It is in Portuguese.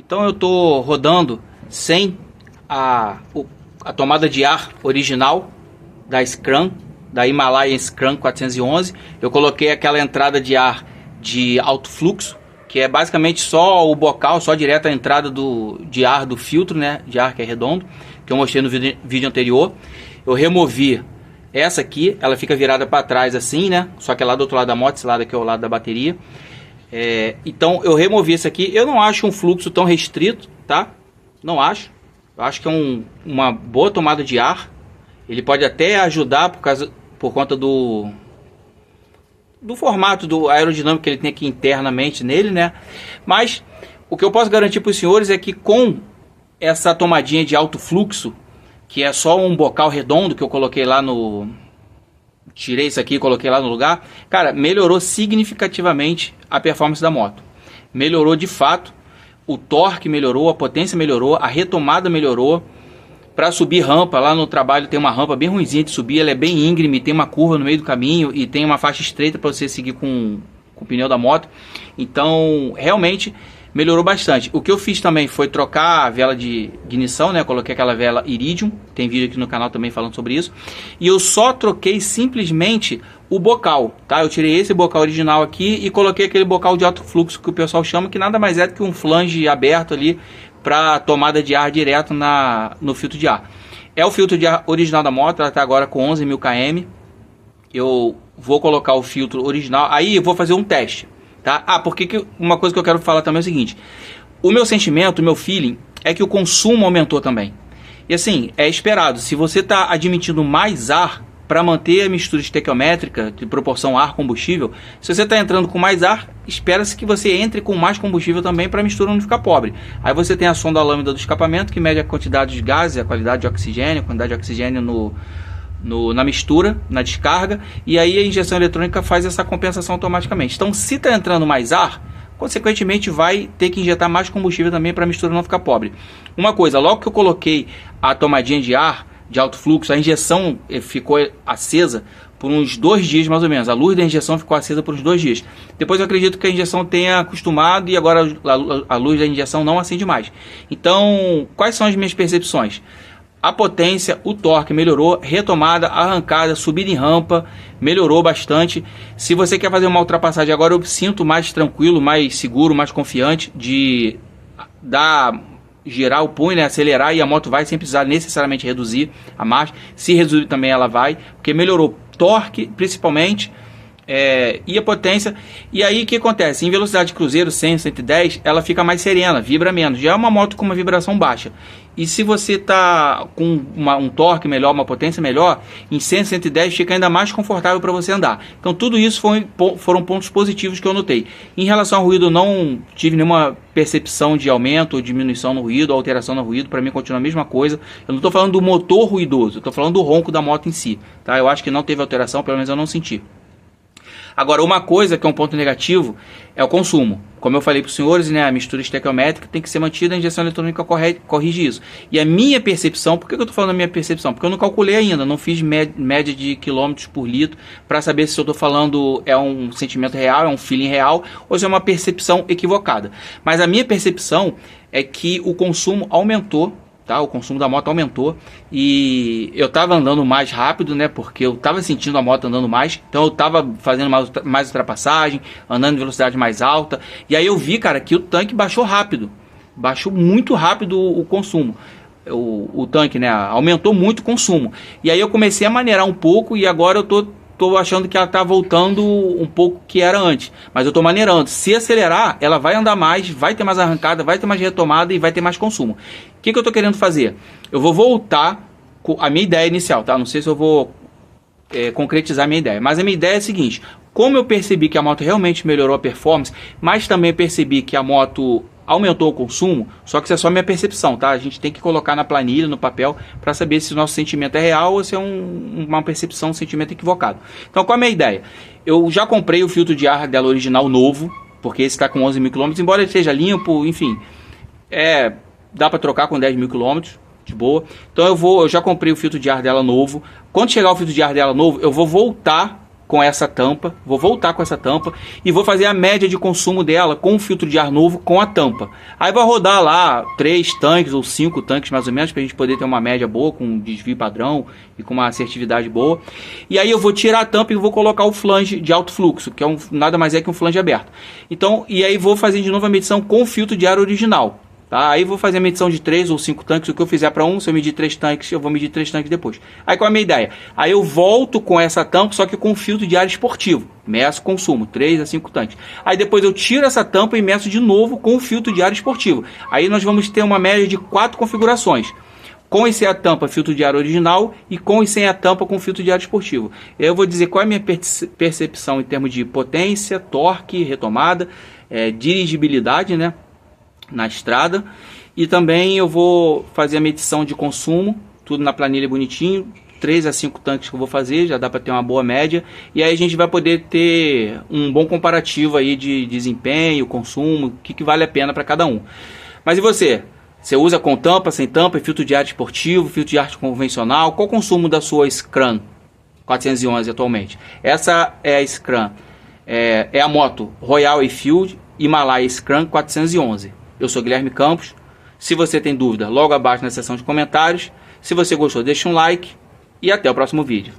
Então eu estou rodando sem a tomada de ar original da Scrum, da Himalayan Scrum 411. Eu coloquei aquela entrada de ar de alto fluxo, que é basicamente só o bocal, só direto a entrada de ar do filtro, né, de ar que é redondo, que eu mostrei no vídeo anterior. Eu removi essa aqui, ela fica virada para trás assim, né, só que é lá do outro lado da moto, esse lado aqui é o lado da bateria. Então eu removi esse aqui. Eu não acho um fluxo tão restrito, tá? Não acho. Eu acho que é uma boa tomada de ar. Ele pode até ajudar por conta do formato do aerodinâmico que ele tem aqui internamente nele, né? Mas o que eu posso garantir para os senhores é que com essa tomadinha de alto fluxo, que é só um bocal redondo que eu coloquei lá tirei isso aqui e coloquei lá no lugar, cara, melhorou significativamente a performance da moto. Melhorou de fato, o torque melhorou, a potência melhorou, a retomada melhorou. Para subir rampa, lá no trabalho tem uma rampa bem ruimzinha de subir, ela é bem íngreme, tem uma curva no meio do caminho e tem uma faixa estreita para você seguir com o pneu da moto. Então, realmente melhorou bastante. O que eu fiz também foi trocar a vela de ignição, né? Coloquei aquela vela Iridium, tem vídeo aqui no canal também falando sobre isso. E eu só troquei simplesmente o bocal, tá? Eu tirei esse bocal original aqui e coloquei aquele bocal de alto fluxo que o pessoal chama, que nada mais é do que um flange aberto ali para tomada de ar direto no filtro de ar. É o filtro de ar original da moto, ela está agora com 11.000 km. Eu vou colocar o filtro original, aí eu vou fazer um teste, tá? Porque uma coisa que eu quero falar também é o seguinte: o meu sentimento, o meu feeling é que o consumo aumentou também. E assim, é esperado, se você está admitindo mais ar para manter a mistura estequiométrica de proporção ar-combustível, se você está entrando com mais ar, espera-se que você entre com mais combustível também para a mistura não ficar pobre. Aí você tem a sonda lambda do escapamento, que mede a quantidade de gases, a qualidade de oxigênio, a quantidade de oxigênio na mistura, na descarga, e aí a injeção eletrônica faz essa compensação automaticamente. Então, se está entrando mais ar, consequentemente vai ter que injetar mais combustível também para a mistura não ficar pobre. Uma coisa, logo que eu coloquei a tomadinha de ar de alto fluxo, a injeção ficou acesa por uns 2 dias mais ou menos. A luz da injeção ficou acesa por uns 2 dias. Depois eu acredito que a injeção tenha acostumado e agora a luz da injeção não acende mais. Então, quais são as minhas percepções? A potência, o torque melhorou, retomada, arrancada, subida em rampa, melhorou bastante. Se você quer fazer uma ultrapassagem agora, eu sinto mais tranquilo, mais seguro, mais confiante de girar o punho, né, acelerar, e a moto vai sem precisar necessariamente reduzir a marcha. Se reduzir também ela vai, porque melhorou torque principalmente, e a potência. E aí o que acontece? Em velocidade de cruzeiro 100, 110, ela fica mais serena, vibra menos. Já é uma moto com uma vibração baixa. E se você está com um torque melhor, uma potência melhor, em 100, 110 fica ainda mais confortável para você andar. Então tudo isso foram pontos positivos que eu notei. Em relação ao ruído, eu não tive nenhuma percepção de aumento ou diminuição no ruído, alteração no ruído. Para mim continua a mesma coisa. Eu não estou falando do motor ruidoso, eu estou falando do ronco da moto em si, tá? Eu acho que não teve alteração, pelo menos eu não senti. Agora, uma coisa que é um ponto negativo é o consumo. Como eu falei para os senhores, né, a mistura estequiométrica tem que ser mantida, a injeção eletrônica corrige isso. E a minha percepção, por que eu estou falando da minha percepção? Porque eu não calculei ainda, não fiz média de quilômetros por litro para saber se eu estou falando é um sentimento real, é um feeling real, ou se é uma percepção equivocada. Mas a minha percepção é que o consumo aumentou. Tá, o consumo da moto aumentou e eu estava andando mais rápido, né? Porque eu estava sentindo a moto andando mais, então eu estava fazendo mais ultrapassagem, andando em velocidade mais alta. E aí eu vi, cara, que o tanque baixou rápido, baixou muito rápido o consumo. O tanque, né? Aumentou muito o consumo. E aí eu comecei a maneirar um pouco e agora eu tô achando que ela tá voltando um pouco que era antes, mas eu tô maneirando. Se acelerar, ela vai andar mais, vai ter mais arrancada, vai ter mais retomada e vai ter mais consumo. O que eu tô querendo fazer? Eu vou voltar com a minha ideia inicial, tá? Não sei se eu vou concretizar a minha ideia, mas a minha ideia é a seguinte: como eu percebi que a moto realmente melhorou a performance, mas também percebi que a moto aumentou o consumo, só que isso é só minha percepção, tá? A gente tem que colocar na planilha, no papel, para saber se o nosso sentimento é real ou se é uma percepção, um sentimento equivocado. Então, qual é a minha ideia? Eu já comprei o filtro de ar dela original novo, porque esse está com 11.000 km, embora ele esteja limpo, enfim, dá para trocar com 10.000 km, de boa. Então eu já comprei o filtro de ar dela novo. Quando chegar o filtro de ar dela novo, eu vou voltar com essa tampa, vou voltar com essa tampa e vou fazer a média de consumo dela com o filtro de ar novo com a tampa. Aí vai rodar lá 3 tanques ou 5 tanques mais ou menos, para a gente poder ter uma média boa, com um desvio padrão e com uma assertividade boa. E aí eu vou tirar a tampa e vou colocar o flange de alto fluxo, que é nada mais é que um flange aberto. Então, e aí vou fazer de novo a medição com o filtro de ar original. Tá? Aí vou fazer a medição de 3 ou 5 tanques. O que eu fizer para um, se eu medir 3 tanques, eu vou medir 3 tanques depois. Aí qual é a minha ideia? Aí eu volto com essa tampa, só que com filtro de ar esportivo. Meço consumo, 3 a 5 tanques. Aí depois eu tiro essa tampa e meço de novo com o filtro de ar esportivo. Aí nós vamos ter uma média de 4 configurações. Com e sem a tampa, filtro de ar original, e com e sem a tampa, com filtro de ar esportivo. Eu vou dizer qual é a minha percepção em termos de potência, torque, retomada, dirigibilidade, né, na estrada. E também eu vou fazer a medição de consumo, tudo na planilha bonitinho, 3 a 5 tanques que eu vou fazer, já dá para ter uma boa média. E aí a gente vai poder ter um bom comparativo aí de desempenho, consumo, o que vale a pena para cada um. Mas e você? Você usa com tampa, sem tampa, filtro de ar esportivo, filtro de ar convencional? Qual o consumo da sua Scram 411 atualmente? Essa é a Scram, é a moto Royal Enfield Himalaia Scram 411. Eu sou Guilherme Campos. Se você tem dúvida, logo abaixo na seção de comentários. Se você gostou, deixa um like e até o próximo vídeo.